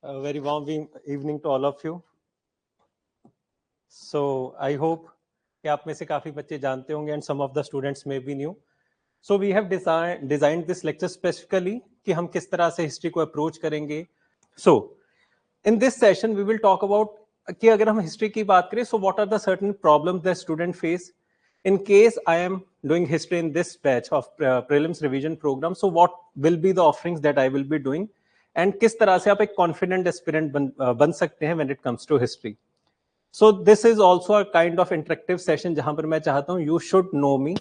A very warm evening to all of you. So I hope कि आप में से काफी बच्चे जानते होंगे and some of the students may be new. So we have designed this lecture specifically कि हम किस तरह से history को approach करेंगे. So in this session we will talk about कि अगर हम history की बात करें, so what are the certain problems that student face in case I am doing history in this batch of prelims revision program. So what will be the offerings that I will be doing and किस तरह से आप एक confident aspirant बन सकते हैं when it comes to history. So this is also a kind of interactive session जहां पर मैं चाहता हूं you should know me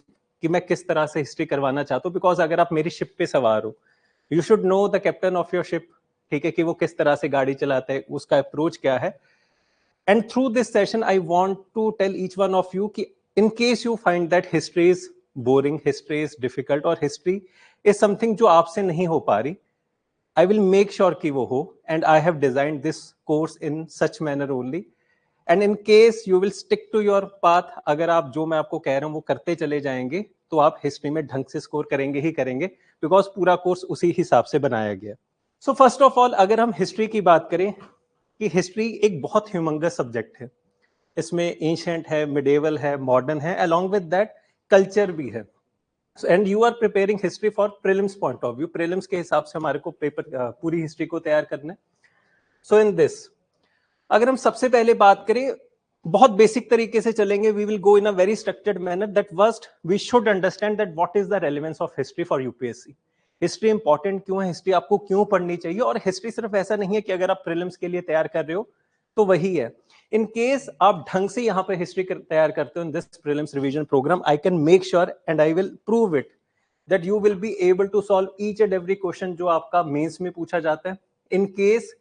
कि मैं किस तरह से हिस्ट्री करवाना चाहता हूं, बिकॉज अगर आप मेरी शिप पे सवार हो you should know the captain of your ship, ठीक है, कि वो किस तरह से गाड़ी चलाता है, उसका अप्रोच क्या है. And through this session I want to tell each one of you कि in case you find that history is boring, history is difficult और हिस्ट्री इज समथिंग जो आपसे नहीं हो पा रही, आई विल मेक श्योर कि वो हो. And I have designed this course in such manner only. And in case you will stick to your path, अगर आप जो मैं आपको कह रहा हूं वो करते चले जाएंगे तो आप हिस्ट्री में ढंग से स्कोर करेंगे ही करेंगे, बिकॉज पूरा कोर्स उसी हिसाब से बनाया गया. सो फर्स्ट ऑफ ऑल अगर हम हिस्ट्री की बात करें कि हिस्ट्री एक बहुत ह्यूमंगस सब्जेक्ट है. इसमें एंशिएंट है, मिडेवल है, मॉडर्न है, अलॉन्ग विद दैट कल्चर भी है. And you are preparing history for prelims point of view. Prelims के हिसाब से हमारे को पेपर पूरी हिस्ट्री को तैयार करना है. सो इन दिस अगर हम सबसे पहले बात करें, बहुत बेसिक तरीके से चलेंगे. We will go in a very structured manner. That first we should understand that what is the relevance of history for UPSC. History important क्यों है, हिस्ट्री आपको क्यों पढ़नी चाहिए. और हिस्ट्री सिर्फ ऐसा नहीं है कि अगर आप प्रीलिम्स के लिए तैयार कर रहे हो तो वही है. इन केस आप ढंग से यहाँ पे हिस्ट्री तैयार करते हो in this prelims revision program, I can make sure and I will prove it that you will be able to solve each and every question जो आपका मेंस में पूछा जाता है. इन केस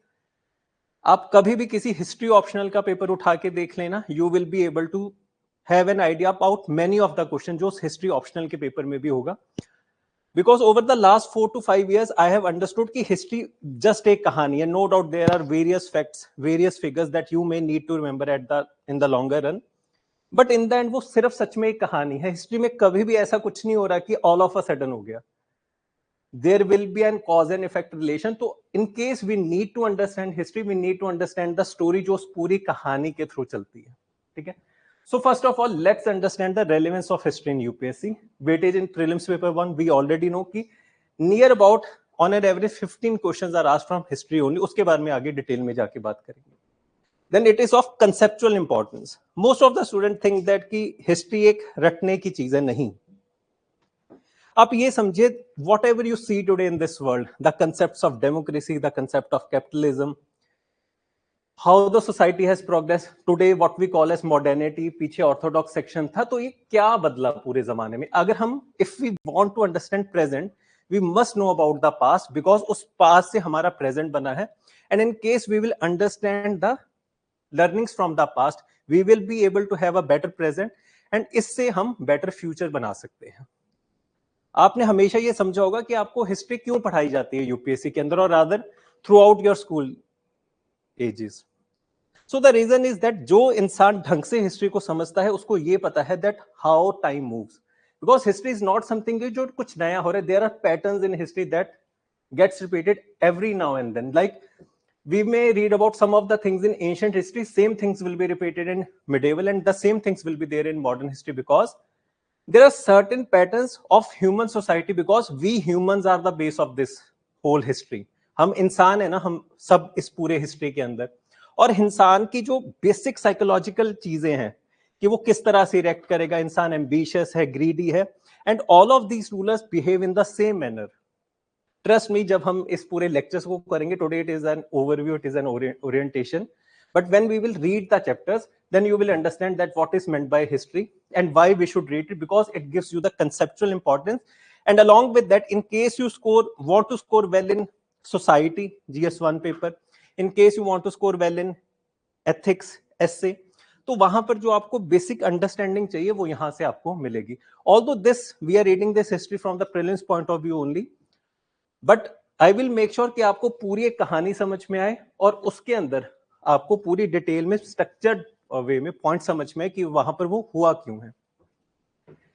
आप कभी भी किसी हिस्ट्री ऑप्शनल का पेपर उठा के देख लेना, you will be able to have an idea about many of the question जो हिस्ट्री ऑप्शनल के पेपर में भी होगा. Because over the last 4 to 5 years I have understood कि हिस्ट्री जस्ट एक कहानी है. No doubt there are various facts, various figures that you may need to remember at the in the longer run, but in the end वो सिर्फ सच में एक कहानी है. हिस्ट्री में कभी भी ऐसा कुछ नहीं हो रहा कि ऑल ऑफ अ सडन हो गया. There will be an cause and effect relation. तो in case we need to understand history, we need to understand the story जो उस पूरी कहानी के थ्रू चलती है. ठीक है. So first of all, let's understand the relevance of history in UPSC. Weightage in prelims paper 1, we already know कि near about on an average 15 questions are asked from history only. उसके बारे में आगे detail में जाके बात करेंगे. Then it is of conceptual importance. Most of the students think that कि history एक रटने की चीज है. नहीं. आप ये समझिए, whatever you see today in this world, the concept of democracy, the concept of capitalism, how the society has progress today, what we call as modernity. पीछे ऑर्थोडॉक्स सेक्शन था, तो ये क्या बदला पूरे जमाने में. अगर हम if we want to understand present, we must know about the past, because उस पास्ट से हमारा प्रेजेंट बना है. And in case we will understand the learnings from the past, we will be able to have a better present, and इससे हम better future बना सकते हैं. आपने हमेशा ये समझा होगा कि आपको हिस्ट्री क्यों पढ़ाई जाती है यूपीएससी के अंदर और rather throughout your school ages. So the reason is that जो इंसान ढंग से हिस्ट्री को समझता है उसको ये पता है that how time moves, because history is not something जो कुछ नया हो रहा है. There are patterns in history that gets repeated every now and then. Like we may read about some of the things in ancient history, same things will be repeated in medieval, and the same things will be there in modern history, because there are certain patterns of human society, because we humans are the base of this whole history. हम इंसान है ना, हम सब इस पूरे history के अंदर. और इंसान की जो बेसिक साइकोलॉजिकल चीजें हैं कि वो किस तरह से रिएक्ट करेगा. इंसान एम्बिशियस है, ग्रीडी है, and all of these rulers behave in the same manner. Trust me, जब हम इस पूरे लेक्चर्स को करेंगे, today it is an overview, it is an orientation, but when we will read the chapters, then you will understand that what is meant by history and why we should read it, because it gives you the conceptual importance. And along with that, in case you want to score well in society GS1 paper, in case you want to score well in ethics essay, तो वहां पर जो आपको basic understanding चाहिए वो यहां से आपको मिलेगी. Although this we are reading this history from the prelims point of view only, but I will make sure कि आपको पूरी एक कहानी समझ में आए और उसके अंदर आपको पूरी डिटेल में स्ट्रक्चर्ड वे में पॉइंट समझ में कि वहां पर वो हुआ क्यों है.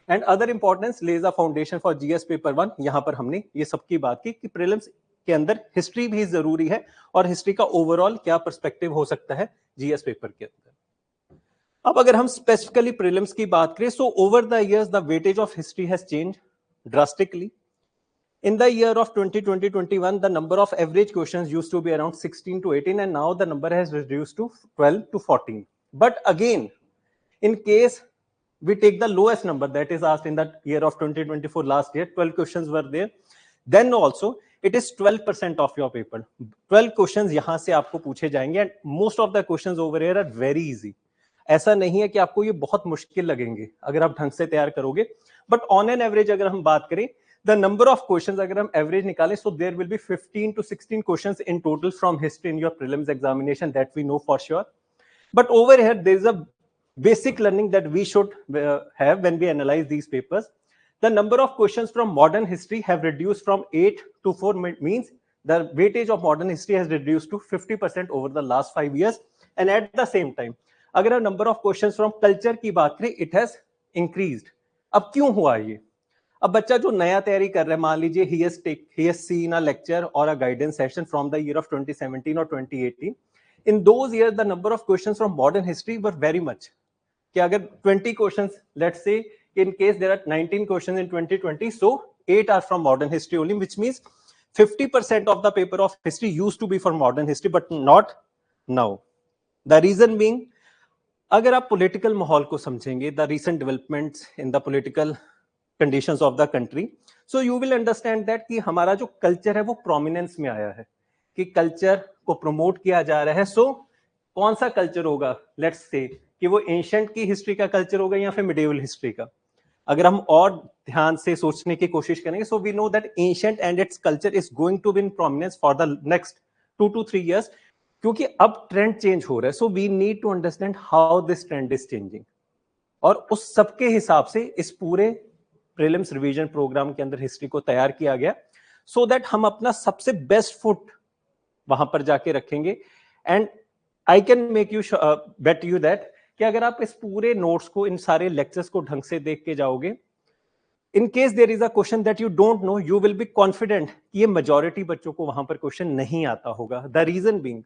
And other importance lays a foundation for GS paper 1. यहां पर हमने ये सबकी बात की कि प्रीलिम्स के अंदर हिस्ट्री भी जरूरी है और हिस्ट्री का ओवरऑल क्या पर्सपेक्टिव हो सकता है जीएस पेपर के अंदर। अब अगर हम स्पेसिफिकली प्रीलिम्स की बात करें, so over the years the weightage of history has change drastically. In the year of 2020-21, the number of average questions used to be around 16 to 18, and now the number has reduced to 12 to 14. But again, in case we take the lowest number that is asked in the year of 2024, last year 12 questions were there, then also it is 12% of your paper. 12 questions यहाँ से आपको पूछे जाएंगे and most of the questions over here are very easy. ऐसा नहीं है कि आपको ये बहुत मुश्किल लगेंगे अगर आप ढंग से तैयार करोगे, but on an average अगर हम बात करें the number of questions अगर हम average निकालें, so there will be 15 to 16 questions in total from history in your prelims examination, that we know for sure. But over here there is a basic learning that we should have when we analyze these papers. The number of questions from modern history have reduced from 8 to 4, means the weightage of modern history has reduced to 50% over the last 5 years. And at the same time अगर हम number of questions from culture की बात करें, it has increased. अब क्यों हुआ ये? अब बच्चा जो नया तैयारी कर रहा है, मान लीजिए he has seen a lecture or a guidance session from the year of 2017 or 2018. In those years the number of questions from modern history were very much. कि अगर 20 questions, let's say in case there are 19 questions in 2020, so 8 are from modern history only, which means 50% of the paper of history used to be for modern history, but not now. The reason being, अगर आप political माहौल को समझेंगे, the recent developments in the political conditions of the country, so you will understand that कि हमारा जो culture है वो prominence में आया है, कि culture को promote किया जा रहा है. so कौन सा culture होगा, let's say कि वो ancient की history का culture होगा या फिर medieval history का. अगर हम और ध्यान से सोचने की कोशिश करेंगे, so we know that ancient and its culture is going to be in prominence for the next 2 to 3 years, क्योंकि अब ट्रेंड चेंज हो रहा है. so we need to understand how this trend is changing, और उस सबके हिसाब से इस पूरे प्रीलिम्स रिवीजन प्रोग्राम के अंदर हिस्ट्री को तैयार किया गया, सो दैट हम अपना सबसे बेस्ट फुट वहां पर जाके रखेंगे. And I can make you bet you that कि अगर आप इस पूरे नोट्स को, इन सारे लेक्चर्स को ढंग से देख के जाओगे, in case there is a question that you don't know, you will be confident कि ये मेजॉरिटी बच्चों को वहां पर क्वेश्चन नहीं आता होगा. The reason being,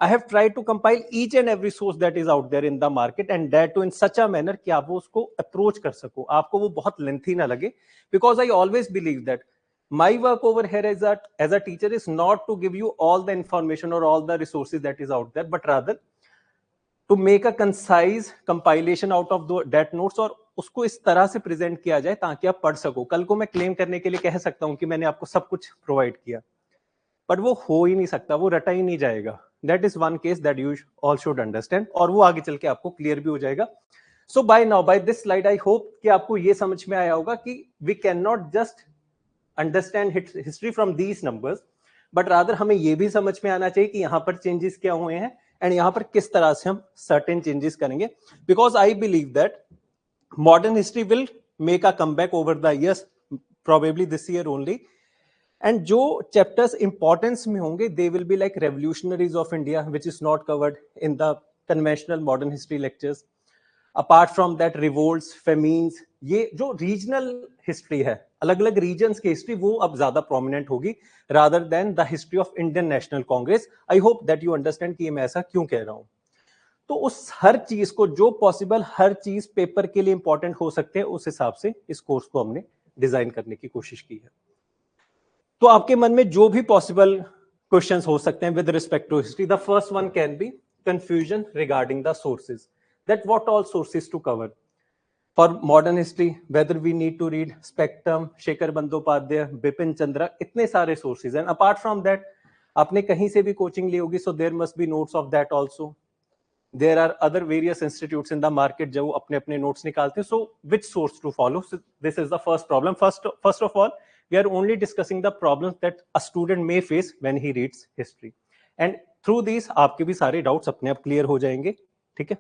I have tried to compile each and every source that is out there in the market, and that too in such a manner कि आप वो उसको approach कर सको, आपको वो बहुत lengthy ना लगे. Because I always believe that my work over here as a teacher is not to give you all the information or all the resources that is out there, but rather to make a concise compilation out of that notes, और उसको इस तरह से present किया जाए ताकि आप पढ़ सको. कल को मैं claim करने के लिए कह सकता हूँ कि मैंने आपको सब कुछ provide किया, but वो हो ही नहीं सकता, वो रटा ही नहीं जाएगा. That is one case that you all should understand, और वो आगे चल के आपको क्लियर भी हो जाएगा. So by now, by this slide, I hope कि आपको ये समझ में आया होगा कि we cannot just understand history from these numbers, but rather हमें ये भी समझ में आना चाहिए कि यहाँ पर changes क्या हुए हैं and यहाँ पर किस तरह से हम certain changes करेंगे. Because I believe that modern history will make a comeback over the years, probably this year only. And जो chapters importance में होंगे, they will be like revolutionaries of India, which is not covered in the conventional modern history lectures. Apart from that, revolts, famines, ये जो regional history है, अलग-अलग regions की history, वो अब ज़्यादा prominent होगी rather than the history of Indian National Congress. I hope that you understand कि मैं ऐसा क्यों कह रहा हूँ. तो उस हर चीज को जो possible, हर चीज पेपर के लिए important हो सकते हैं, उस हिसाब से इस कोर्स को हमने डिजाइन करने की कोशिश की है. तो आपके मन में जो भी पॉसिबल क्वेश्चंस हो सकते हैं with respect to history, the first one can be confusion regarding the sources, that what all sources to cover for modern history, whether we need to read Spectrum, Shekhar Bandyopadhyay, Bipin Chandra, इतने सारे sources. And apart from that आपने कहीं से भी coaching ली होगी, so there must be notes of that also. There are other various institutes in the market जो अपने अपने नोट्स निकालते हैं. So which source to follow, this is the first problem. First of all, we are only discussing the problems that a student may face when he reads history, and through these आपके भी सारे doubts अपने आप clear हो जाएंगे. ठीक है.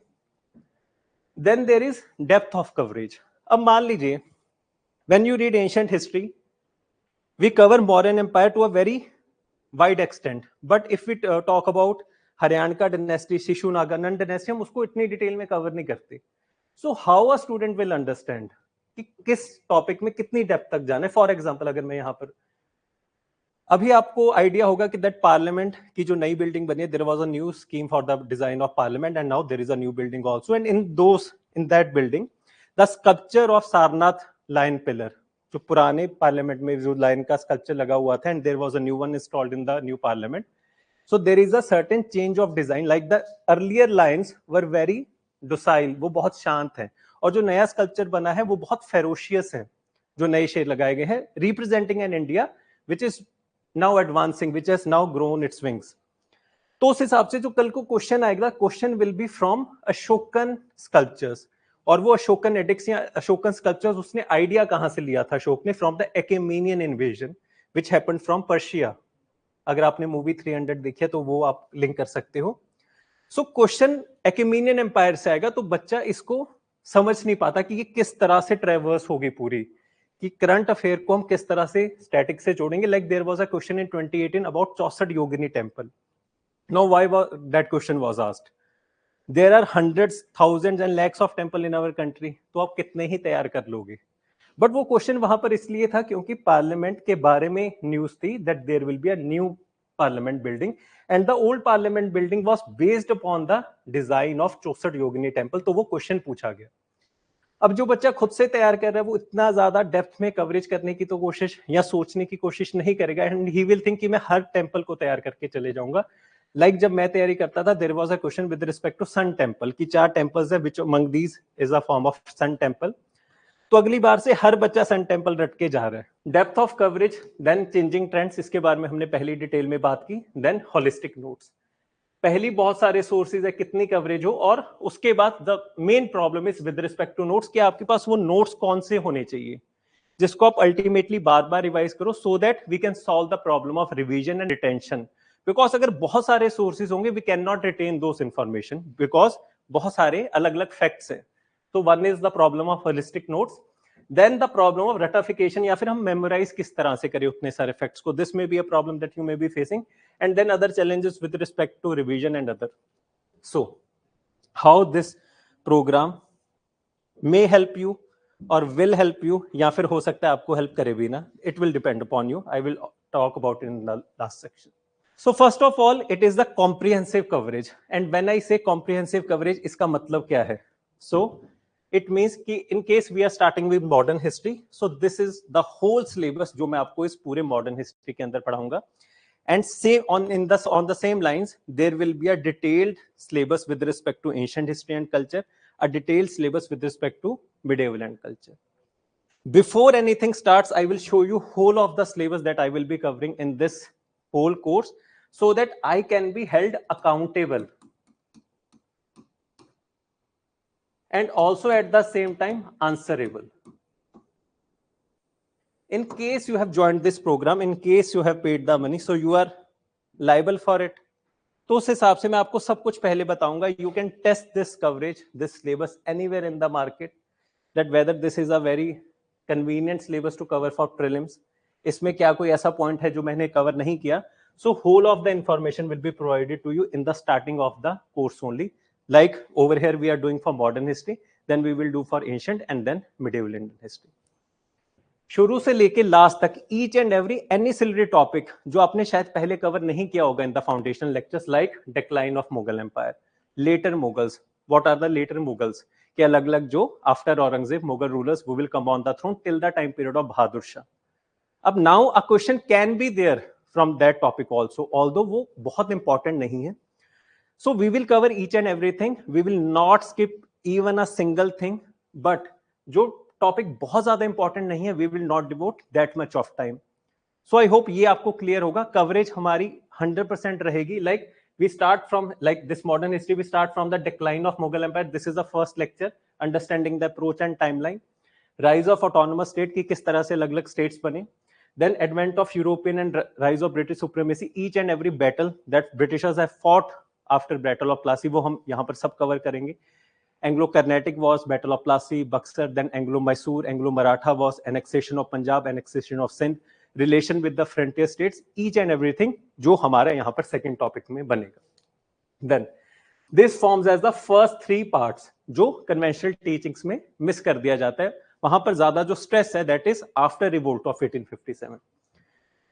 Then there is depth of coverage. अब मान लीजिए when you read ancient history, we cover Mauryan Empire to a very wide extent, but if we talk about Haryana dynasty, शिशुनागानंद dynasty, हम उसको इतनी डिटेल में कवर नहीं करते. So how a student will understand कि किस टॉपिक में कितनी डेप्थ तक जाना है. फॉर एग्जांपल अगर मैं यहाँ पर अभी आपको आइडिया होगा कि दैट पार्लियामेंट की जो नई बिल्डिंग बनी है, there was a new scheme for the design of parliament and now there is a new building also, and in that building the sculpture of Sarnath lion pillar, जो पुराने parliament में जो lion का स्कल्पचर लगा हुआ था, and there was a new one installed in the new parliament. So there is a certain change of design, like the earlier lions were very docile, वो बहुत शांत हैं, और जो नया स्कल्पचर बना है वो बहुत फेरोशियस है, जो नए शेर लगाए गए हैं, representing N India which is now advancing, which has now grown its wings. तो उस हिसाब से जो कल को क्वेश्चन आएगा, question will be from Ashokan sculptures, और वो अशोकन एडिक्स या अशोकन स्कल्पचर्स उसने आइडिया कहां से लिया था अशोक ने? From the Achaemenian invasion which happened from Persia. अगर आपने मूवी 300 देखी है तो वो आप लिंक कर सकते हो. सो क्वेश्चन एकेमेनियन एम्पायर से आएगा, तो बच्चा इसको समझ नहीं पाता कि ये किस तरह से ट्रेवर्स होगी पूरी, कि करंट अफेयर को हम किस तरह से स्टैटिक से जोड़ेंगे. Like there was a question in 2018 about 64 Yogini temple. Now why that question was asked? There are hundreds, thousands and lakhs of temple in our country, तो आप कितने ही तैयार कर लोगे? बट वो क्वेश्चन वहां पर इसलिए था क्योंकि पार्लियामेंट के बारे में न्यूज थी that there will be a new parliament building, and the old parliament building was based upon the design of 64 Yogini temple. तो वो क्वेश्चन पूछा गया. अब जो बच्चा खुद से तैयार कर रहा है वो इतना ज्यादा डेप्थ में कवरेज करने की तो कोशिश या सोचने की कोशिश नहीं करेगा, एंड ही विल थिंक कि मैं हर टेंपल को तैयार करके चले जाऊंगा. लाइक जब मैं तैयारी करता था, there was a question with respect to sun temple, की 4 टेंपल्स है, which among these is a form of sun temple. तो अगली बार से हर बच्चा सन टेंपल रट के जा रहा है. Depth of coverage, then changing trends, इसके बारे में हमने पहली डिटेल में बात की. देन होलिस्टिक नोट्स, पहली बहुत सारे सोर्सेज है, कितनी कवरेज हो, और उसके बाद the main problem is with respect to notes, कि आपके पास वो नोट्स कौन से होने चाहिए जिसको आप अल्टीमेटली बार बार रिवाइज करो, so that we can solve the problem of revision and retention. Because अगर बहुत सारे सोर्सेज होंगे, we can not retain those information, because बहुत सारे अलग अलग फैक्ट्स हैं. तो one is the problem of holistic notes. Then the problem of रटिफिकेशन, या फिर हम मेमोराइज किस तरह से करें उतने सारे फैक्ट्स को. This may be a problem that you may be facing. And then other challenges with respect to revision and other. So how this program may help you और विल हेल्प यू, या फिर हो सकता है आपको help करे भी ना, it will depend upon you. I will talk about in the last section. So first of all, it is the comprehensive coverage. And when I say comprehensive coverage, इसका मतलब क्या है? So it means कि in case we are starting with modern history, so this is the whole syllabus जो मैं आपको इस पूरे modern history के अंदर पढ़ाऊंगा. And say on the same lines, there will be a detailed syllabus with respect to ancient history and culture, a detailed syllabus with respect to medieval and culture. Before anything starts, I will show you whole of the syllabus that I will be covering in this whole course, so that I can be held accountable and also at the same time answerable. In case you have joined this program, in case you have paid the money, so you are liable for it. तो उस हिसाब से मैं आपको सब कुछ पहले बताऊंगा. You can test this coverage, this syllabus anywhere in the market, that whether this is a very convenient syllabus to cover for prelims. इसमें क्या कोई ऐसा पॉइंट है जो मैंने कवर नहीं किया? So whole of the information will be provided to you in the starting of the course only. Like over here we are doing for modern history, then we will do for ancient and then medieval Indian history. शुरू से लेके last तक each and every ancillary topic जो आपने शायद पहले cover नहीं किया होगा in the foundational lectures, like decline of Mughal empire, later Mughals, what are the later Mughals, के अलग अलग जो after Aurangzeb Mughal rulers who will come on the throne till the time period of Bahadur Shah. अब now a question can be there from that topic also, although वो बहुत important नहीं है. So we will cover each and everything. We will not skip even a single thing. But जो topic बहुत ज्यादा important नहीं है, we will not devote that much of time. So I hope ये आपको क्लियर होगा. कवरेज हमारी 100% रहेगी. Like we start from like this modern history, we start from the decline of Mughal Empire. This is the first lecture, understanding the approach and timeline. Rise of autonomous state की किस तरह से अलग-अलग states बने. Then advent of European and rise of British supremacy. Each and every battle that Britishers have fought after Battle of Plassey, वो हम यहाँ पर सब कवर करेंगे. Anglo-Carnatic Wars, Battle of Plassey, Buxar, then Anglo-Mysore, Anglo-Maratha Wars, annexation of Punjab, annexation of Sindh, relation with the frontier states, each and everything जो हमारा यहाँ पर second topic में बनेगा. Then this forms as the first 3 parts जो conventional teachings में miss कर दिया जाता है. वहां पर ज्यादा जो स्ट्रेस है that is after revolt of 1857.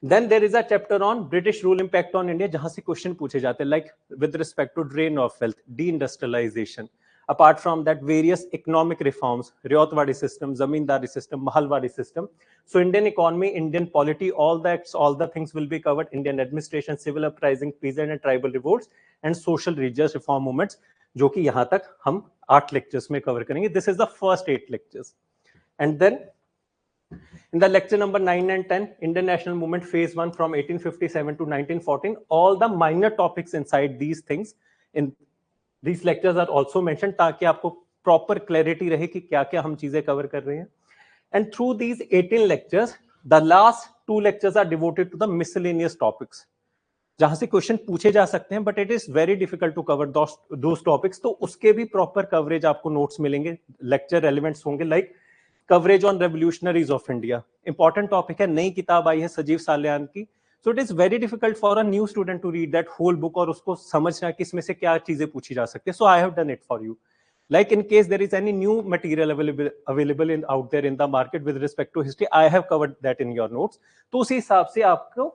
Then there is a chapter on British rule impact on India, जहां से क्वेश्चन पूछे जाते हैं like with respect to drain of wealth, deindustrialization. Apart from that, various economic reforms, Ryotwadi system, Zamindari system, Mahalwadi system. So Indian economy, Indian polity, all the things will be covered. Indian administration, civil uprising, peasant and tribal revolts, and social religious reform movements, जो कि यहाँ तक हम 8 lectures में cover करेंगे. This is the first 8 lectures. And then in the lecture number 9 and 10, Indian National Movement phase 1 from 1857 to 1914, all the minor topics inside these things in these lectures are also mentioned, ताकि आपको proper clarity रहे कि क्या-क्या हम चीजें cover कर रहे हैं. And through these 18 lectures, the last 2 lectures are devoted to the miscellaneous topics, जहां से क्वेश्चन पूछे जा सकते हैं, but it is very difficult to cover those topics. तो उसके भी proper coverage आपको notes मिलेंगे, lecture relevants होंगे, like coverage on revolutionaries of India. Important topic है, नई किताब आई है सजीव साल्यान की. So it is very difficult for a new student to read that whole book और उसको समझना कि इसमें से क्या चीजें पूछी जा सकती है. So I have done it for you. Like in case there is any new material available out there in the market with respect to history, I have covered that in your notes. तो उसी हिसाब से आपको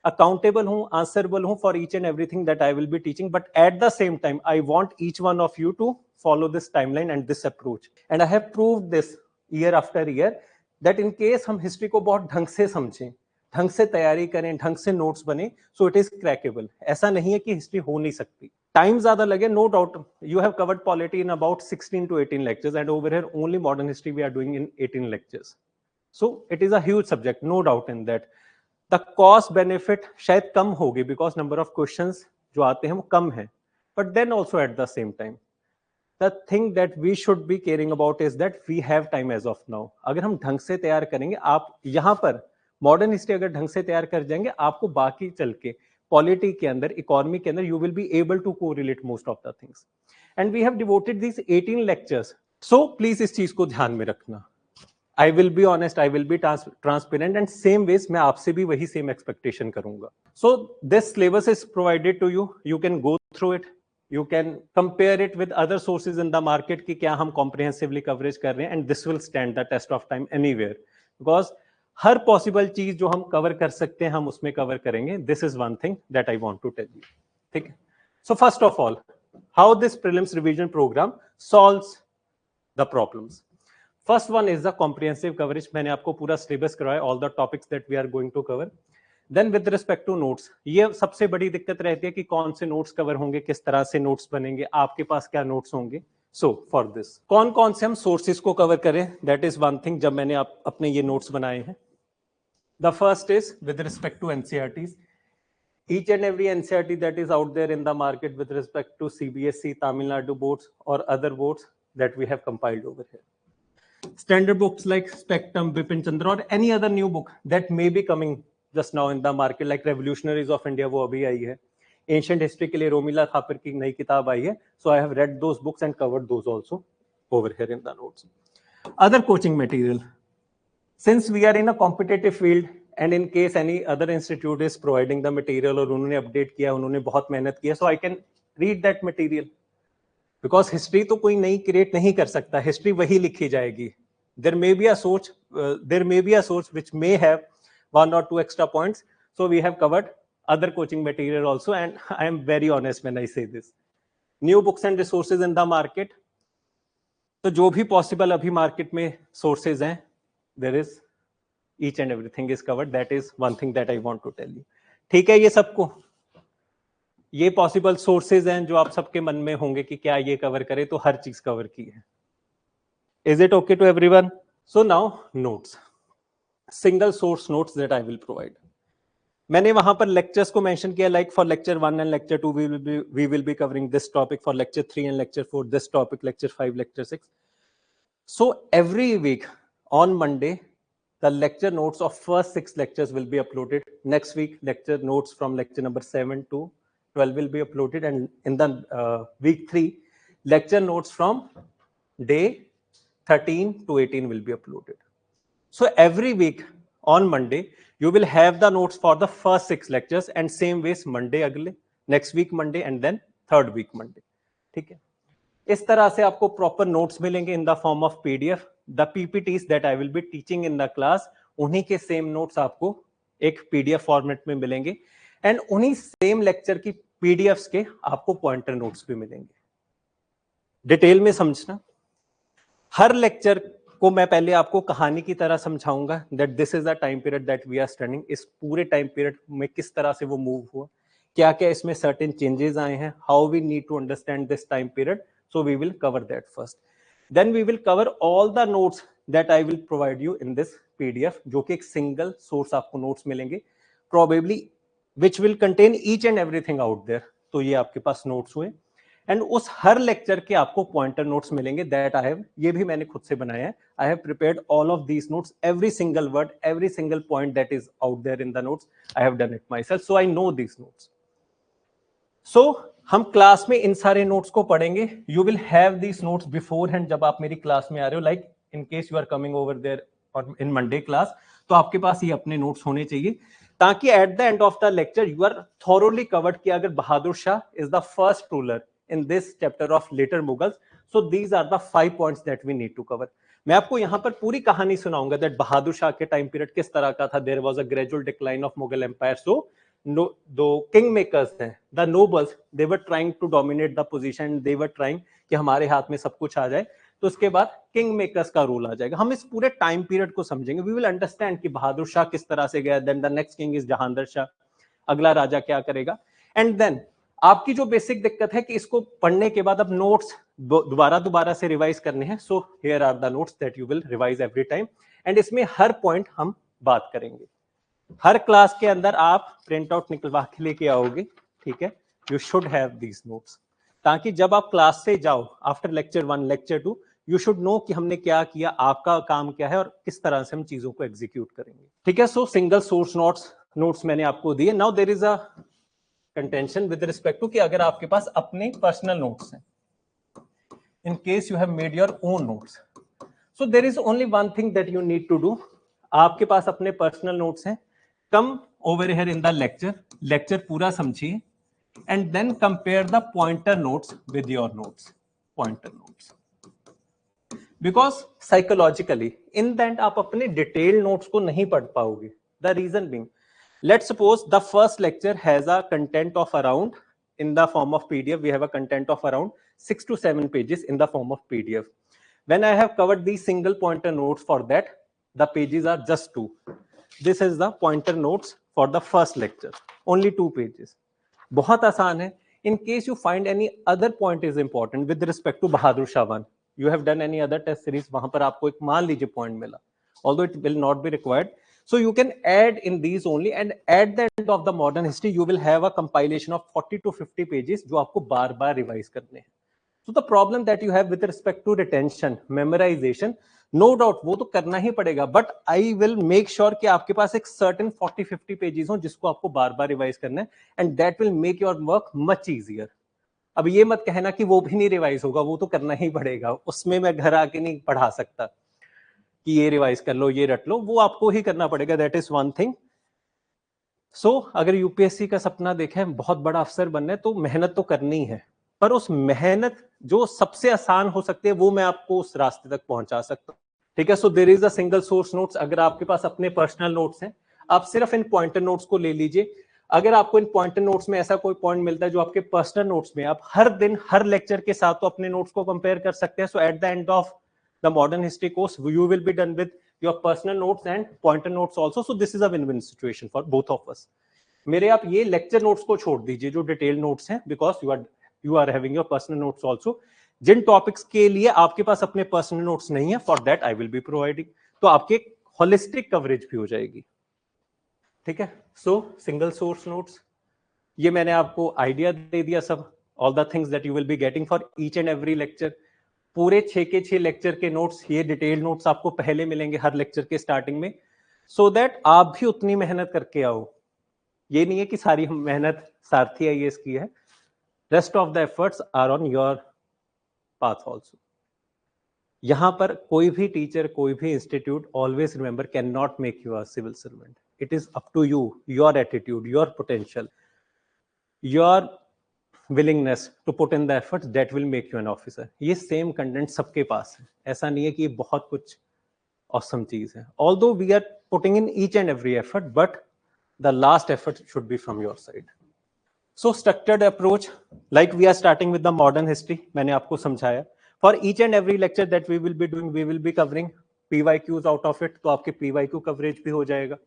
accountable हूँ, answerable हूँ for each and everything that I will be teaching. But at the same time, I want each one of you to follow this timeline and this approach. And I have proved this year after year that in case हम history को बहुत ढंग से समझें, ढंग से तैयारी करें, ढंग से नोट्स बने, सो इट इज क्रैकेबल. ऐसा नहीं है कि हिस्ट्री हो नहीं सकती. टाइम ज्यादा लगे, no doubt. You have covered polity in about 16 to 18 lectures, and over here only modern history we are doing in 18 lectures. So it is a huge subject, no doubt in that. The cost benefit शायद कम होगी because number of questions जो आते हैं वो कम है, but then also at the same time the thing that we should be caring about is that we have time as of now. अगर हम ढंग से तैयार करेंगे, आप यहाँ पर मॉडर्न हिस्ट्री अगर ढंग से तैयार कर जाएंगे, आपको बाकी चल के पॉलिटी के अंदर, इकोनॉमी के अंदर, you will be able to correlate most of the things. And we have devoted this 18 lectures. So please इस चीज को ध्यान में रखना. I will be honest, I will be transparent, and same ways मैं आपसे भी वही सेम एक्सपेक्टेशन करूंगा. So this syllabus is provided to you. You can go through it. You can compare it with other sources in the market कि क्या हम comprehensively coverage कर रहे हैं, and this will stand the test of time anywhere, because her possible चीज जो हम cover कर सकते हैं हम उसमें cover करेंगे. This is one thing that I want to tell you. ठीक है. So first of all, how this prelims revision program solves the problems. First one is the comprehensive coverage. मैंने आपको पूरा syllabus करवाया, all the topics that we are going to cover. Then with respect to notes, ये सबसे बड़ी दिक्कत रहती है कि कौन से नोट्स कवर होंगे, किस तरह से नोट्स बनेंगे, आपके पास क्या नोट्स होंगे. सो फॉर दिस कौन कौन से हम सोर्सेज को कवर करें, दैट इज वन थिंग. जब मैंने अपने ये नोट्स बनाए हैं, the first is with respect to NCERTs. each and every NCERT that is out there in the market with respect to CBSE, Tamil Nadu boards or other boards that we have compiled over here. Standard books like Spectrum, Bipin Chandra, or any other new book that may be coming just now in the market, like Revolutionaries of India, वो अभी आई है. Ancient history के लिए रोमिला थापर की नई किताब आई है. So I have read those books and covered those also over here in the notes. Other coaching material. Since we are in a competitive field, and in case any other institute is providing the material और उन्होंने update किया, उन्होंने बहुत मेहनत किया, so I can read that material. Because history तो कोई नई क्रिएट नहीं कर सकता, history वही लिखी जाएगी. There may be a source which may have 1 or 2 extra points. So we have covered other coaching material also, and I am very honest when I say this. New books and resources in the market. तो जो भी possible अभी market में sources हैं, there is each and everything is covered. That is one thing that I want to tell you. ठीक है, ये सबको ये possible sources हैं जो आप सबके मन में होंगे कि क्या ये cover करे, तो हर चीज cover की है. Is it okay to everyone? So now notes. Single source notes that I will provide. मैंने वहां पर lectures को mention किया, like for lecture 1 and lecture 2 we will be covering this topic. For lecture 3 and lecture 4 this topic, lecture 5, lecture 6. So every week on Monday the lecture notes of first 6 lectures will be uploaded. Next week lecture notes from lecture number 7 to 12 will be uploaded, and in the week 3 lecture notes from day 13 to 18 will be uploaded. So every week on Monday, you will have the notes for the first 6 lectures, and same ways Monday अगले, next week Monday, and then third week Monday. ठीक है. इस तरह से आपको proper notes मिलेंगे in the form of PDF. The PPTs that I will be teaching in the class, उन्हीं के same notes आपको एक पीडीएफ फॉर्मेट में मिलेंगे, एंड उन्हीं सेम लेक्चर की पीडीएफ्स के आपको पॉइंटर नोट्स भी मिलेंगे। डिटेल में समझना, हर लेक्चर को मैं पहले आपको कहानी की तरह समझाऊंगा that this is the time period that we are studying. इस पूरे टाइम पीरियड में किस तरह से वो मूव हुआ, क्या क्या इसमें सर्टेन चेंजेस आए हैं, how we need to understand this time period, so we will cover that first. Then we will cover all the notes that I will provide you in this PDF, जो कि एक single source आपको notes मिलेंगे probably which will contain each and everything out there. तो ये आपके पास notes हुए, and उस हर लेक्चर के आपको पॉइंटर नोट्स मिलेंगे दैट आई हैव, ये भी मैंने खुद से बनाया है। I have prepared all of these notes, every single word, every single point that is out there in the notes, I have done it myself, so I know these notes. So हम class में इन सारे notes को पढ़ेंगे। You will have these notes beforehand जब आप मेरी class में आ रहे हो, like in case you are coming over there और इन मंडे क्लास, तो आपके पास ये अपने नोट्स होने चाहिए, ताकि at the end of the lecture you are thoroughly covered कि अगर Bahadur Shah is the first ruler in this chapter of later Mughals, so these are the 5 points that we need to cover। मैं आपको यहां पर पूरी कहानी सुनाऊंगा दैट बहादुर शाह के टाइम पीरियड किस तरह का था। There was a gradual decline of Mughal empire, so दो किंग मेकर्स हैं, the nobles, they were trying to dominate the position, they were trying कि हमारे हाथ में सब कुछ आ जाए, तो उसके बाद किंग मेकर्स का रूल आ जाएगा। हम इस पूरे टाइम पीरियड को समझेंगे, वी विल अंडरस्टैंड कि बहादुर शाह किस तरह से गया, then the next king is Jahangir Shah, अगला राजा क्या करेगा, एंड देन आपकी जो बेसिक दिक्कत है कि इसको पढ़ने के बाद अब नोट्स दोबारा से रिवाइज करने हैं। So here are the notes that you will revise every time, and इसमें हर पॉइंट हम बात करेंगे। हर क्लास के अंदर आप प्रिंट आउट निकलवा के लेके आओगे, ठीक है, you should have these notes, ताकि जब आप क्लास से जाओ after lecture 1 lecture 2 you should know कि हमने क्या किया, आपका काम क्या है और किस तरह से हम चीजों को एग्जीक्यूट करेंगे, ठीक है। सो सिंगल सोर्स नोट्स मैंने आपको दिए। Now there is a contention with respect to कि अगर आपके पास अपने पर्सनल नोट्स हैं, in case you have made your own notes, so there is only one thing that you need to do. आपके पास अपने पर्सनल नोट्स हैं, come over here in the lecture पूरा समझिए, and then compare the pointer notes with your notes, pointer notes, because psychologically in that आप अपने detail notes को नहीं पढ़ पाओगे। The reason being, let's suppose the first lecture has a content of around, in the form of PDF we have a content of around 6 to 7 pages in the form of PDF. When I have covered these single pointer notes for that, the pages are just 2. This is the pointer notes for the first lecture, only 2 pages. बहुत आसान है। In case you find any other point is important with respect to Bahadur Shah 1, you have done any other test series, वहां पर आपको एक मान लीजिए point मिला, although it will not be required, so you can add in these only, and at the end of the modern history you will have a compilation of 40 to 50 pages जो आपको बार बार रिवाइज करने हैं। So the problem that you have with respect to retention, memorization, no doubt वो तो करना ही पड़ेगा, but I will make sure कि आपके पास एक certain 40-50 pages हो जिसको आपको बार बार रिवाइज करना है, and that will make your work much easier। अब ये मत कहना कि वो भी नहीं रिवाइज होगा, वो तो करना ही पड़ेगा, उसमें मैं घर आके नहीं पढ़ा सकता कि ये रिवाइज कर लो, ये रट लो, वो आपको ही करना पड़ेगा, दैट इज वन थिंग। सो अगर यूपीएससी का सपना देखें बहुत बड़ा अफसर बनना है तो मेहनत तो करनी है, पर उस मेहनत जो सबसे आसान हो सकती है वो मैं आपको उस रास्ते तक पहुंचा सकता हूं, ठीक है। So there is a single source notes. अगर आपके पास अपने पर्सनल नोट्स हैं, आप सिर्फ इन पॉइंटर नोट्स को ले लीजिए। अगर आपको इन पॉइंटर नोट्स में ऐसा कोई पॉइंट मिलता है जो आपके पर्सनल नोट्स में, आप हर दिन हर लेक्चर के साथ तो अपने नोट्स को कंपेयर कर सकते हैं। So at the end of the modern history course you will be done with your personal notes and pointer notes also, so this is a win-win situation for both of us। मेरे आप ये lecture notes को छोड़ दीजिए जो detail notes हैं, because you are having your personal notes also. जिन topics के लिए आपके पास अपने पर्सनल नोट्स नहीं है, for that I will be providing, तो आपके होलिस्टिक कवरेज भी हो जाएगी, ठीक है। सो सिंगल सोर्स नोट्स, ये मैंने आपको आइडिया दे दिया सब, all the things that you will be getting for each and every lecture. पूरे 6 के 6 लेक्चर के नोट्स, ये डिटेल नोट्स आपको पहले मिलेंगे हर लेक्चर के स्टार्टिंग में, सो दैट आप भी उतनी मेहनत करके आओ। ये नहीं है कि सारी मेहनत सारथी आईएएस की है, rest of the efforts are on your path also. यहां पर कोई भी टीचर, कोई भी institute, always remember, can not make you a civil servant. It is up to you, your attitude, your potential, your willingness to put in the efforts that will make you an officer। ये same content सबके पास है, ऐसा नहीं है कि ये बहुत कुछ awesome चीज है। although we are putting in each and every effort, but the last effort should be from your side. So structured approach, like we are starting with the modern history, मैंने आपको समझाया. For each and every lecture that we will be doing, we will be covering PYQs out of it, तो आपके PYQ coverage भी हो जाएगा.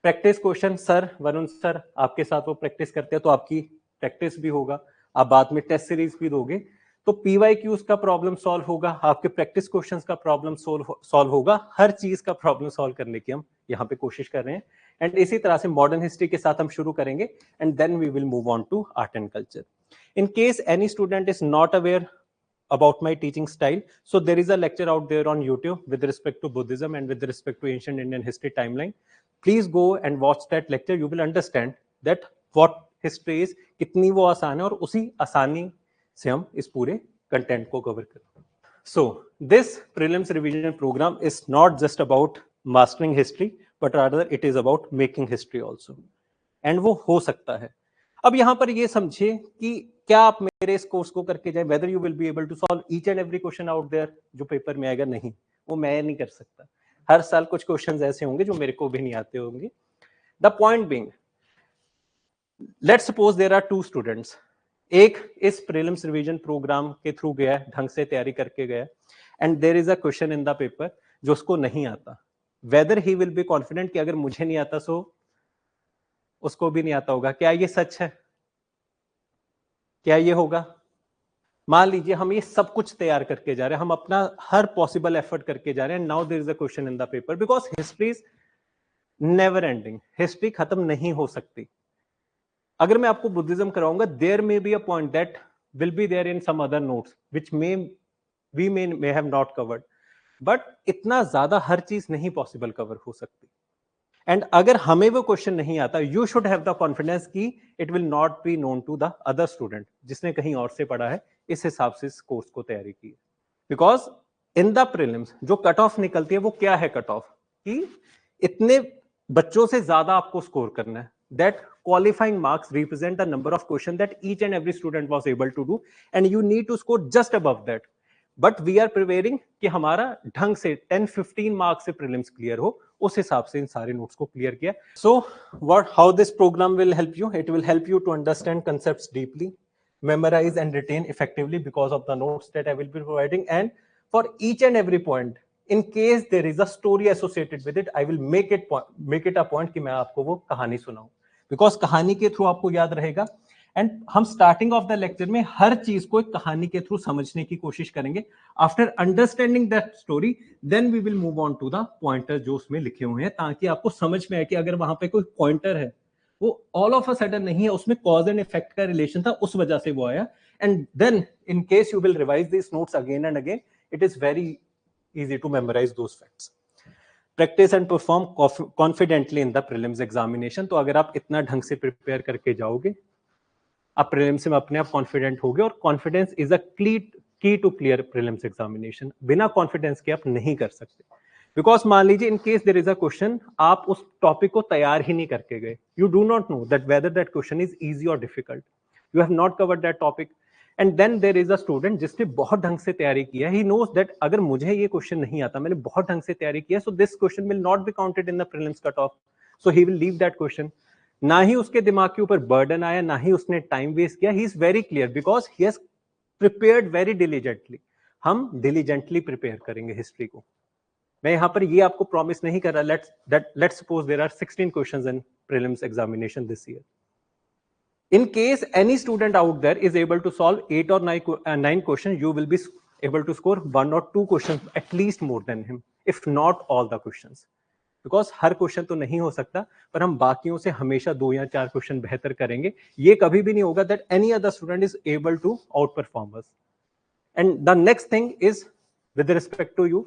Practice question sir, Varun sir आपके साथ वो प्रैक्टिस करते हैं तो आपकी प्रैक्टिस भी होगा, आप बाद में टेस्ट सीरीज भी दोगे तो PYQs का प्रॉब्लम सॉल्व होगा, आपके प्रैक्टिस क्वेश्चंस का प्रॉब्लम सॉल्व होगा. हर चीज का प्रॉब्लम सॉल्व करने की हम यहाँ पे कोशिश कर रहे हैं. एंड इसी तरह से मॉडर्न हिस्ट्री के साथ हम शुरू करेंगे and then we will move on to art and culture. In case any student is not aware about my teaching style, so there is a lecture out there on YouTube with respect to Buddhism and with respect to ancient Indian history timeline. Please go and watch that lecture. You will understand that what history is, कितनी वो आसान है और उसी आसानी से हम इस पूरे कंटेंट को कवर करें. So this prelims revision program is not just about mastering history, but rather it is about making history also. And वो हो सकता है. अब यहाँ पर ये समझिए कि क्या आप मेरे इस कोर्स को करके जाए, whether you will be able to solve each and every question out there जो पेपर में आएगा, नहीं, वो मैं नहीं कर सकता. हर साल कुछ क्वेश्चंस ऐसे होंगे जो मेरे को भी नहीं आते होंगे. The point being, let's suppose there are two students. एक इस प्रीलिम्स रिवीजन प्रोग्राम के थ्रू गया, ढंग से तैयारी करके गया, and there is a question in the paper जो उसको नहीं आता. Whether he will be confident कि अगर मुझे नहीं आता सो उसको भी नहीं आता होगा. क्या ये सच है? क्या ये होगा? मान लीजिए हम ये सब कुछ तैयार करके जा रहे हैं, हम अपना हर पॉसिबल एफर्ट करके जा रहे हैं. Now there is a question in the paper, because history is never ending. History खत्म नहीं हो सकती. अगर मैं आपको बुद्धिज्म कराऊंगा, there may be a point that will be there in some other notes which we may have not covered, but इतना ज्यादा हर चीज नहीं पॉसिबल कवर हो सकती. एंड अगर हमें वो क्वेश्चन नहीं आता, you should have the confidence कि it will not be known to the other student जिसने कहीं और से पढ़ा है, इस हिसाब से इस कोर्स को तैयारी की है. बिकॉज इन द प्रीलिम्स जो कट ऑफ निकलती है वो क्या है? कट ऑफ कि इतने बच्चों से ज्यादा आपको स्कोर करना है. That qualifying marks represent the number of questions that each and every student was able to do, and you need to score just above that. But we are preparing कि हमारा ढंग से 10-15 मार्क्स से prelims clear हो, उस हिसाब से इन सारे नोट्स को क्लियर किया. So what how this program will help you? It will help you to understand concepts deeply, memorize and retain effectively because of the notes that I will be providing. And for each and every point, in case there is a story associated with it, I will make it a point कि मैं आपको वो कहानी सुनाऊं, because कहानी के through आपको याद रहेगा. एंड हम स्टार्टिंग ऑफ द लेक्चर में हर चीज को एक कहानी के थ्रू समझने की कोशिश करेंगे. After understanding that story, then we will move on to the pointer जो उसमें लिखे हुए हैं, ताकि आपको समझ में आए कि अगर वहां पे कोई पॉइंटर है वो ऑल ऑफ अ सडन नहीं है, उसमें कॉज एंड इफेक्ट का रिलेशन था, उस वजह से वो आया. And then in case you will revise this notes again and again, it is very easy to memorize those facts. Practice and perform confidently in the prelims examination. तो अगर आप इतना ढंग से प्रिपेयर करके जाओगे, आप प्रीलिम्स में अपने आप कॉन्फिडेंट होगे. और confidence is a key to clear prelims examination. बिना कॉन्फिडेंस के आप नहीं कर सकते. बिकॉज मान लीजिए in case there is a question, आप उस टॉपिक को तैयार ही नहीं करके गए, you do not know that whether that question is easy और difficult, you have not covered that topic, and then there is a student जिसने बहुत ढंग से तैयारी किया, ही नोज दैट अगर मुझे ये क्वेश्चन नहीं आता, मैंने बहुत ढंग से तैयारी किया, so this question will not be counted in the prelims cut off, so he will leave that question. ना ही उसके दिमाग के ऊपर बर्डन आया, ना ही उसने टाइम वेस्ट किया. He is very clear because he has prepared very diligently. हम डिलीजेंटली प्रिपेयर करेंगे हिस्ट्री को. मैं यहां पर ये आपको प्रॉमिस नहीं कर रहा. Let's suppose there are 16 questions in prelims examination this year. In case any student out there is able to solve 8 or 9 questions, you will be able to score 1 or 2 questions at least more than him, if not all the questions. Because her question तो नहीं हो सकता, पर हम बाकियों से हमेशा 2 या 4 क्वेश्चन बेहतर करेंगे. ये कभी भी नहीं होगा that any other student is able to outperform us. And the next thing is with respect to you,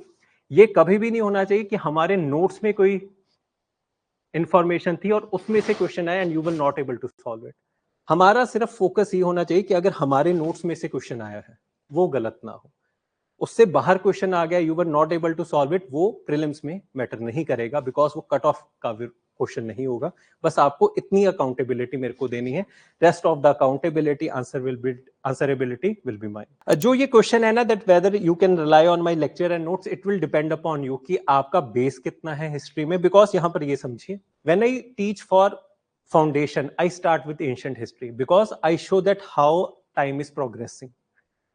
ये कभी भी नहीं होना चाहिए कि हमारे नोट्स में कोई इंफॉर्मेशन थी और उसमें से क्वेश्चन आया and you were not able to solve it. हमारा सिर्फ फोकस ये होना चाहिए कि अगर हमारे नोट्स में से क्वेश्चन आया है वो गलत ना हो. उससे बाहर क्वेश्चन आ गया, you were not able to solve it, वो प्रीलिम्स में मैटर नहीं करेगा, बिकॉज वो कट ऑफ का क्वेश्चन नहीं होगा, बस आपको इतनी अकाउंटेबिलिटी मेरे को देनी है, rest of the accountability answerability will be mine. जो ये क्वेश्चन है ना that whether you can rely on my lecture and notes, it will depend upon you कि आपका बेस कितना है हिस्ट्री में, बिकॉज यहां पर ये समझिए when I teach for foundation I start with ancient history because I show that how time is progressing,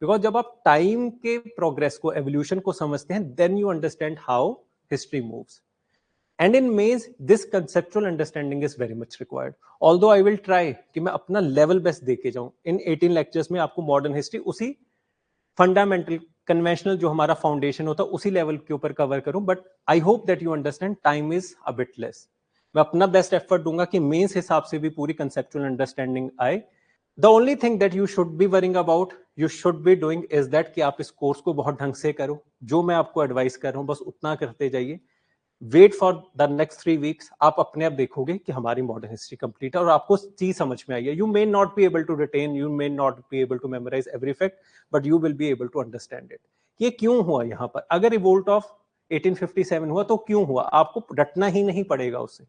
because जब आप टाइम के प्रोग्रेस को एवोल्यूशन को समझते हैं then you understand how history moves, and in mains this conceptual understanding is very much required. Although I will try कि मैं अपना लेवल बेस्ट देके जाऊं इन 18 लेक्चर्स में आपको मॉडर्न हिस्ट्री उसी फंडामेंटल कन्वेंशनल जो हमारा फाउंडेशन होता है उसी लेवल के ऊपर कवर करूं, but I hope that you understand time is a bit less. मैं अपना बेस्ट एफर्ट दूंगा कि मेंस हिसाब से भी पूरी कंसेप्चुअल अंडरस्टैंडिंग आए। The only thing that you should be worrying about, you should be doing is that कि आप इस कोर्स को बहुत ढंग से करो, जो मैं आपको एडवाइस कर रहा हूं बस उतना करते जाइए। Wait for the next 3 weeks, आप अपने आप देखोगे कि हमारी मॉडर्न हिस्ट्री कंप्लीट है और आपको चीज समझ में आई है। You may not be able to retain, you may not be able to memorize every fact, but you will be able to understand it. ये क्यों हुआ यहाँ पर, अगर रिवोल्ट ऑफ 1857 हुआ तो क्यों हुआ, आपको रटना ही नहीं पड़ेगा उससे,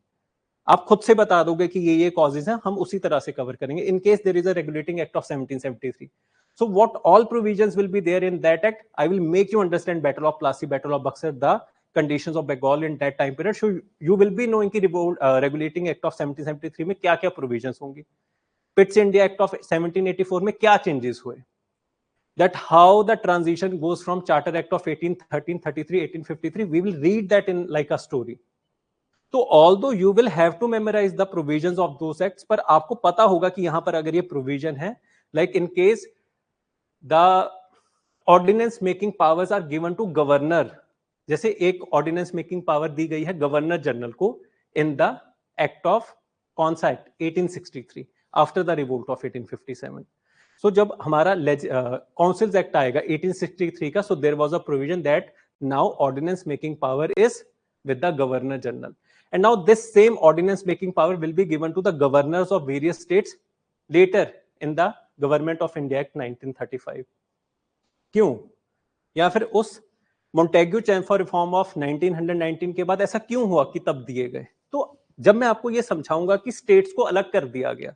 आप खुद से बता दोगे कि ये कॉजेज हैं, हम उसी तरह से कवर करेंगे। In case there is a regulating act of 1773, so what all provisions will be there in that act, I will make you understand battle of Plassey, battle of Buxar, the conditions of Bengal in that time period, so you will be knowing कि regulating act of 1773 में क्या क्या provisions होंगी, Pitt's India Act of 1784 में क्या changes हुए, that how the transition goes from Charter Act of 1813, 33, 1853, we will read that in like a story। तो although you will have to memorize the provisions of those acts, पर आपको पता होगा कि यहां पर अगर ये प्रोविजन है, like in case the ordinance making powers are given to governor, जैसे एक ऑर्डिनेंस मेकिंग पावर दी गई है गवर्नर जनरल को इन द एक्ट ऑफ, कौन सा act, 1863, after the revolt of 1857। So जब हमारा काउंसिल्स एक्ट आएगा 1863 का, so there was a provision that now ordinance making power is with the governor general, and now this same ordinance making power will be given to the governors of various states later in the government of India Act 1935। क्यों, या फिर उस Montagu Chamber reform of 1919 के बाद ऐसा क्यों हुआ कि तब दिए गए। तो जब मैं आपको ये समझाऊंगा कि स्टेट्स को अलग कर दिया गया,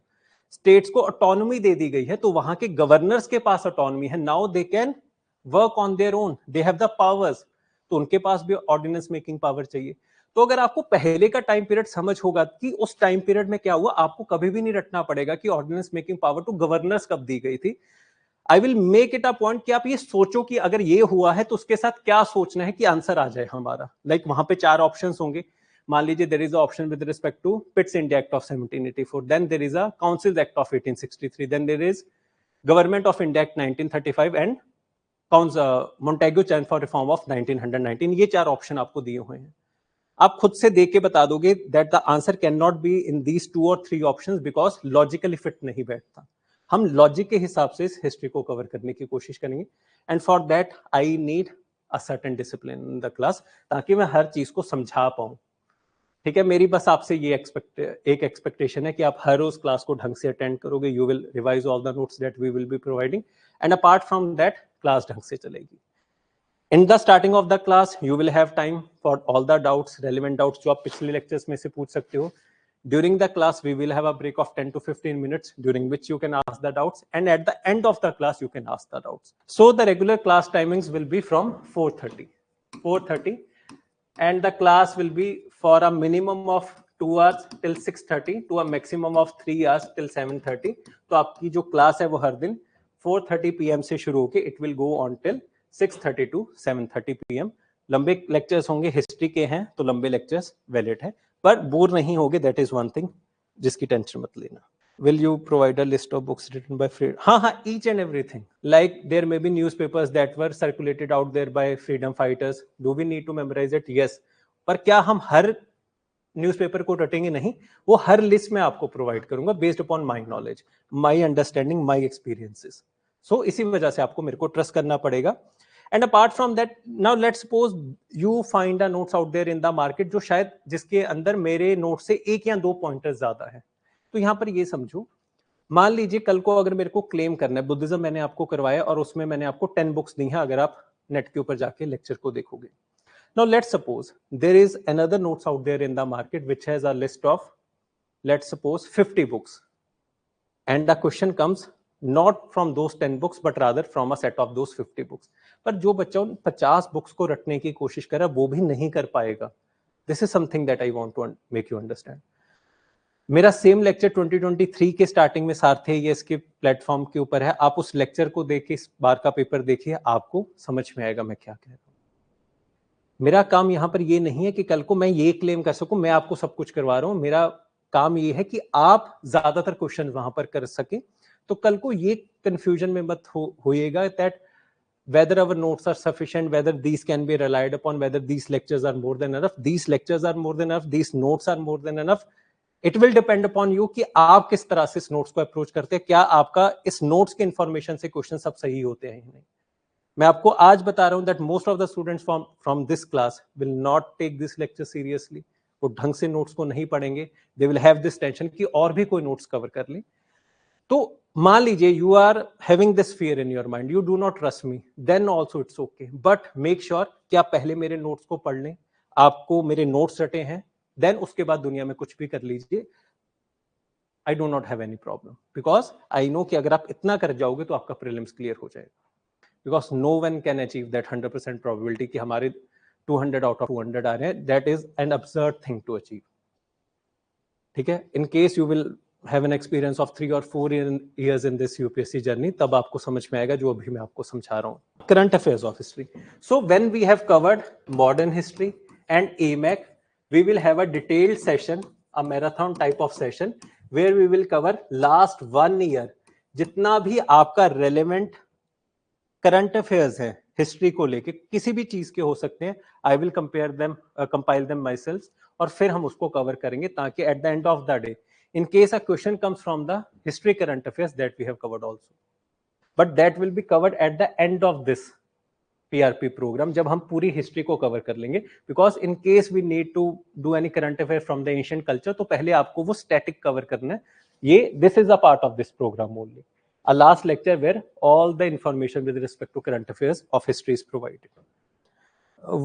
स्टेट्स को ऑटोनॉमी दे दी गई है, तो वहां के गवर्नर्स के पास ऑटोनॉमी है, now they can work on their own, they have the powers, तो उनके पास भी ऑर्डिनेंस मेकिंग पावर चाहिए। तो अगर आपको पहले का टाइम पीरियड समझ होगा कि उस टाइम पीरियड में क्या हुआ, आपको कभी भी नहीं रटना पड़ेगा कि ordinance making power to governors कब दी गई थी। I will make it a point कि आप ये सोचो कि अगर ये हुआ है तो उसके साथ क्या सोचना है कि आंसर आ जाए हमारा। लाइक वहां पे 4 ऑप्शंस होंगे, मान लीजिए देयर इज option with respect to Pitt's India act of 1784, then there is a councils act of 1863, then there is government of India act 1935 and Montagu Chamber reform of 1919। ये 4 ऑप्शन आपको दिए हुए हैं, आप खुद से देख के बता दोगे that the answer can not be in these 2 और 3 ऑप्शंस बिकॉज लॉजिकली फिट नहीं बैठता। हम लॉजिक के हिसाब से इस हिस्ट्री को कवर करने की कोशिश करेंगे, and for that I need a certain discipline in the class, ताकि मैं हर चीज को समझा पाऊं। ठीक है, मेरी बस आपसे ये एक एक्सपेक्टेशन है कि आप हर रोज क्लास को ढंग से अटेंड करोगे, you will revise all the notes that we will be providing, and apart from that class ढंग से चलेगी। In the starting of the class, you will have time for all the doubts, relevant doubts जो आप पिछले lectures में से पूछ सकते हो। During the class, we will have a break of 10 to 15 minutes, during which you can ask the doubts, and at the end of the class, you can ask the doubts. So the regular class timings will be from 4:30, and the class will be for a minimum of 2 hours till 6:30 to a maximum of 3 hours till 7:30. तो आपकी जो class है वो हर दिन 4:30 PM से शुरू होके it will go on till 6:30 to 7:30 PM। लंबे लेक्चर्स होंगे, हिस्ट्री के हैं तो लंबे लेक्चर्स वैलिड है, पर बोर नहीं होगे, दैट इज वन थिंग जिसकी टेंशन मत लेना। Will you provide a list of books written by freedom? हाँ, each and everything. Like there may be newspapers that were circulated out there by freedom fighters. Do we need to memorize it? Yes. पर क्या हम हर newspaper को रटेंगे? नहीं, वो हर list में आपको provide करूंगा based upon my knowledge, my understanding, my experiences. So इसी वजह से आपको मेरे को ट्रस्ट करना पड़ेगा। And apart from that, now let's suppose you find a notes out there in the market जो शायद जिसके अंदर मेरे नोट से 1 या 2 पॉइंटर्स ज्यादा है। तो यहां पर ये समझो, मान लीजिए कल को अगर मेरे को क्लेम करना है, बुद्धिज्म मैंने आपको करवाया और उसमें मैंने आपको 10 बुक्स दी हैं, अगर आप नेट के ऊपर जाके लेक्चर को देखोगे, Now let's suppose there is another notes out there in the market which has a list of, let's suppose 50 books, and the question comes not from those 10 books but rather from a set of those 50 books. पर जो बच्चा उन 50 books को रटने की कोशिश कर रहा है वो भी नहीं कर पाएगा. This is something that I want to make you understand. मेरा सेम लेक्चर 2023 के स्टार्टिंग में सारथी ये इसके प्लेटफॉर्म के ऊपर है. आप उस लेक्चर को देखिए, इस बार का पेपर देखिए, आपको समझ में आएगा मैं क्या कह रहा हूं. मेरा काम यहां पर ये नहीं है कि कल को मैं ये क्लेम कर सकूं मैं आपको सब कुछ करवा रहा हूं. मेरा काम ये है कि आप ज्यादातर क्वेश्चन वहां पर कर सके. तो कल को ये कंफ्यूजन में मत होइएगा that whether our notes are sufficient, whether these can be relied upon, whether these lectures are more than enough. These lectures are more than enough, these notes are more than enough. It will depend upon you कि आप किस तरह से इस notes को approach करते हैं. क्या आपका इस नोट्स के इंफॉर्मेशन से क्वेश्चन सब सही होते हैं नहीं. मैं आपको आज बता रहा हूं that most of the students from this class will not take this lecture seriously. वो ढंग से नोट्स को नहीं पढ़ेंगे. They will have this tension कि और भी कोई नोट्स कवर कर ले. तो मान लीजिए you are having this fear in your mind, you do not trust me, then also it's okay, but make sure कि आप पहले मेरे नोट्स को पढ़ लें. आपको मेरे नोट्स रटे हैं, देन उसके बाद दुनिया में कुछ भी कर लीजिए. I do not have any problem because I know कि अगर आप इतना कर जाओगे तो आपका प्रीलिम्स क्लियर हो जाएगा. Because no one can achieve that 100% probability कि हमारे 200 आउट ऑफ 200 आ रहे हैं. That is an absurd thing to achieve. ठीक है. In case you will have an experience of 3 or 4 years in this UPSC journey, तब आपको समझ में आएगा जो अभी मैं आपको समझा रहा हूँ. Current affairs of history. So when we have covered modern history and AMAC, we will have a detailed session, a marathon type of session, where we will cover last 1 year जितना भी आपका relevant current affairs है history को लेके, किसी भी चीज के हो सकते हैं. I will compile them myself और फिर हम उसको कवर करेंगे ताकि at the end of the day in case a question comes from the history current affairs that we have covered also, but that will be covered at the end of this PRP program जब हम पूरी history को cover कर लेंगे. because in case we need to do any current affair from the ancient culture तो पहले आपको वो static कवर करना है. ये this is a part of this program only, a last lecture where all the information with respect to current affairs of history is provided.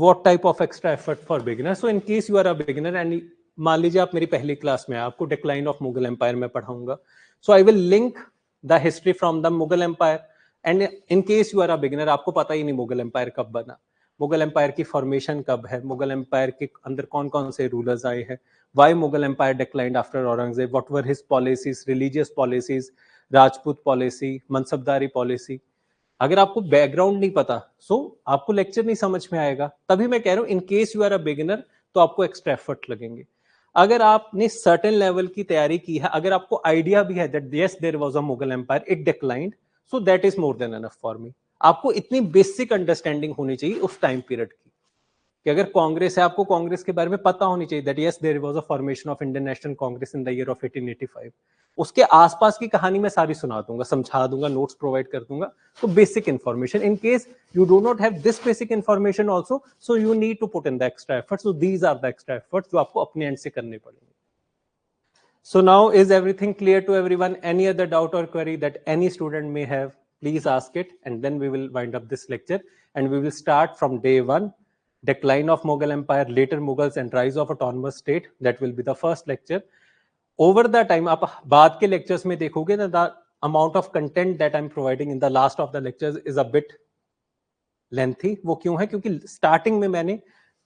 What type of extra effort for beginner? So in case you are a beginner and मान लीजिए आप मेरी पहली class में, आपको decline of Mughal empire में पढ़ाऊंगा. So I will link the history from the Mughal empire. And in case you are a beginner, आपको पता ही नहीं मुगल एम्पायर कब बना, मुगल एम्पायर की फॉर्मेशन कब है, मुगल एम्पायर के अंदर कौन कौन से रूलर्स आए हैं, why Mughal empire declined after Aurangzeb, what were his policies, religious policies, Rajput policy, Mansabdari policy. अगर आपको बैकग्राउंड नहीं पता आपको लेक्चर नहीं समझ में आएगा. तभी मैं कह रहा हूं in case you are a beginner तो आपको एक्स्ट्रा एफर्ट लगेंगे. अगर आपने सर्टेन लेवल की तैयारी की है, अगर आपको आइडिया भी है that yes there was a Mughal empire, it declined, so that is more than enough for me. आपको इतनी बेसिक अंडरस्टैंडिंग होनी चाहिए उस टाइम पीरियड की कि अगर कांग्रेस है, आपको कांग्रेस के बारे में पता होनी चाहिए that yes there was a formation of Indian National Congress in the year of 1885. उसके आसपास की कहानी मैं सारी सुना दूंगा, समझा दूंगा, नोट्स प्रोवाइड कर दूंगा. तो basic information. In case you do not have this basic information also, so you need to put in the extra effort. So these are the extra efforts जो आपको अपने end से करने पड़ेंगे. So now is everything clear to everyone? Any other doubt or query that any student may have, please ask it, and then we will wind up this lecture and we will start from day 1, decline of Mughal Empire, later Mughals and rise of autonomous state. That will be the first lecture. Over the time, आप बाद के lectures में देखोगे ना, the amount of content that I'm providing in the last of the lectures is a bit lengthy. वो क्यों है? क्योंकि स्टार्टिंग में मैंने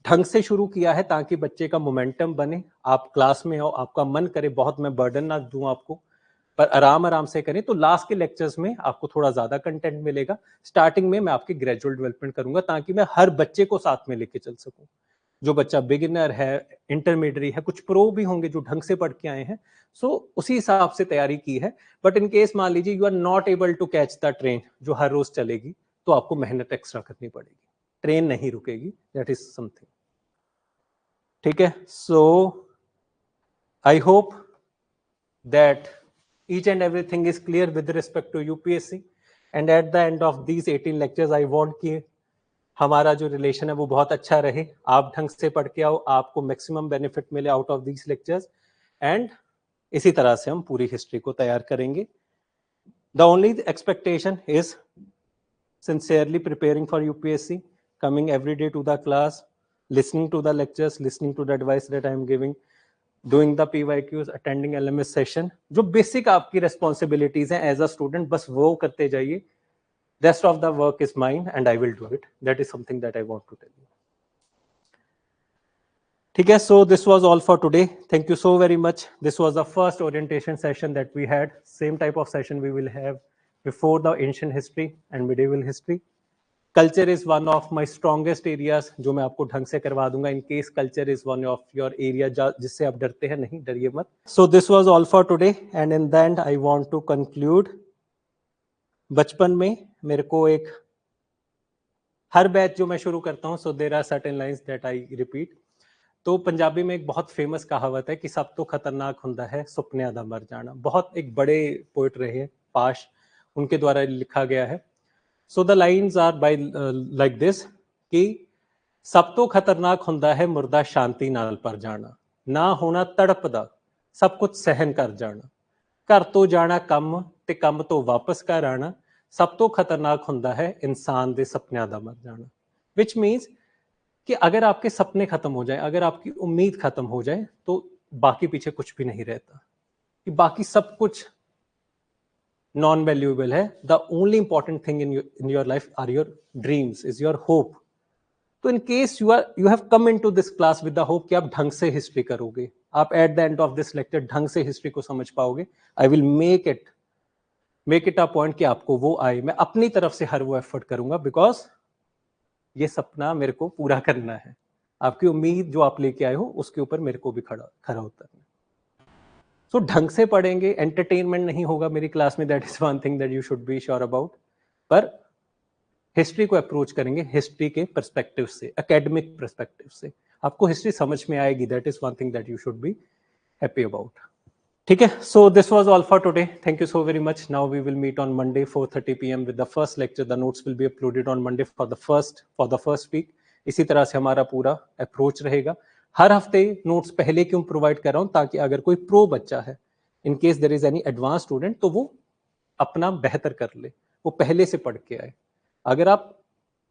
ढंग से शुरू किया है ताकि बच्चे का मोमेंटम बने, आप क्लास में हो, आपका मन करे, बहुत मैं बर्डन ना दूं आपको, पर आराम आराम से करें. तो लास्ट के लेक्चर्स में आपको थोड़ा ज्यादा कंटेंट मिलेगा. स्टार्टिंग में मैं आपकी ग्रेजुअल डेवलपमेंट करूंगा ताकि मैं हर बच्चे को साथ में लेके चल सकूं. जो बच्चा बिगिनर है, इंटरमीडिएट है, कुछ प्रो भी होंगे जो ढंग से पढ़ के आए हैं, सो उसी हिसाब से तैयारी की है. बट इन केस मान लीजिए you are not able to catch the train जो हर रोज चलेगी, तो आपको मेहनत एक्स्ट्रा करनी पड़ेगी. ट्रेन नहीं रुकेगी. That is something. ठीक है. So I hope that each and everything is clear with respect to UPSC, and at the end of these 18 lectures I want कि हमारा जो रिलेशन है वो बहुत अच्छा रहे. आप ढंग से पढ़ के आओ, आपको मैक्सिमम बेनिफिट मिले out of these lectures, and इसी तरह से हम पूरी हिस्ट्री को तैयार करेंगे. The only expectation is sincerely preparing for UPSC, coming every day to the class, listening to the lectures, listening to the advice that I am giving, doing the PYQs, attending LMS session. जो basic आपकी responsibilities हैं as a student, बस वो करते जाइए. Rest of the work is mine and I will do it. That is something that I want to tell you. ठीक है, so this was all for today. Thank you so very much. This was the first orientation session that we had. Same type of session we will have before the ancient history and medieval history. Culture is one of my strongest areas, जो मैं आपको ढंग से करवा दूंगा. In case culture is one of your area जिससे आप डरते हैं, नहीं डरिए मत. So this was all for today, and in the end I want to conclude. बचपन में मेरे को एक हर बैच जो मैं शुरू करता हूँ, so there are certain lines that I repeat. तो पंजाबी में एक बहुत फेमस कहावत है कि सब तो खतरनाक हुंदा है सुपने आदा मर जाना. बहुत एक बड़े पोएट रहे हैं पाश, उनके द्वारा लिखा गया है. So the lines are by like this कि सब तो खतरनाक हुंदा है मुर्दा शांति नाल पर जाना, ना होना तड़पदा सब कुछ सहन कर जाना, घर तो जाना कम ते कम तो वापस घर आना, सब तो खतरनाक हुंदा है इंसान दे सपनियां दा मर जाना. विच मीन्स कि अगर आपके सपने खत्म हो जाए, अगर आपकी उम्मीद खत्म हो जाए, तो बाकी पीछे कुछ भी नहीं रहता, कि बाकी सब कुछ नॉन वैल्यूएबल है. The only important thing in your life are your dreams, is your hope. तो in case you have come into this class with the hope कि आप ढंग से हिस्ट्री करोगे, आप at the end of this lecture ढंग से history को समझ पाओगे. I will make it a point कि आपको वो आए. मैं अपनी तरफ से हर वो एफर्ट करूंगा, बिकॉज ये सपना मेरे को पूरा करना है. आपकी उम्मीद जो आप लेके आए हो उसके ऊपर मेरे को भी खरा उतरना. सो ढंग से पढ़ेंगे, एंटरटेनमेंट नहीं होगा मेरी क्लास में. That is one thing that you should be sure about. पर हिस्ट्री को अप्रोच करेंगे हिस्ट्री के पर्सपेक्टिव से, एकेडमिक पर्सपेक्टिव से. आपको हिस्ट्री समझ में आएगी. That is one thing that you should be happy about. ठीक है, so this was all for today. Thank you so very much. Now we will meet on Monday 4:30 PM with the first lecture. The notes will be uploaded on Monday for the first week. इसी तरह से हमारा पूरा approach रहेगा. हर हफ्ते notes पहले क्यों provide कर रहा हूं, ताकि अगर कोई प्रो बच्चा है, in case there is any advance student, तो वो अपना बेहतर कर ले, वो पहले से पढ़ के आए. अगर आप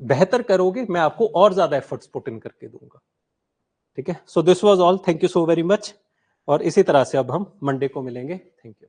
बेहतर करोगे, मैं आपको और ज्यादा एफर्ट्स पुट इन करके दूंगा. ठीक है, so this was all. Thank you so very much. और इसी तरह से अब हम मंडे को मिलेंगे. Thank you.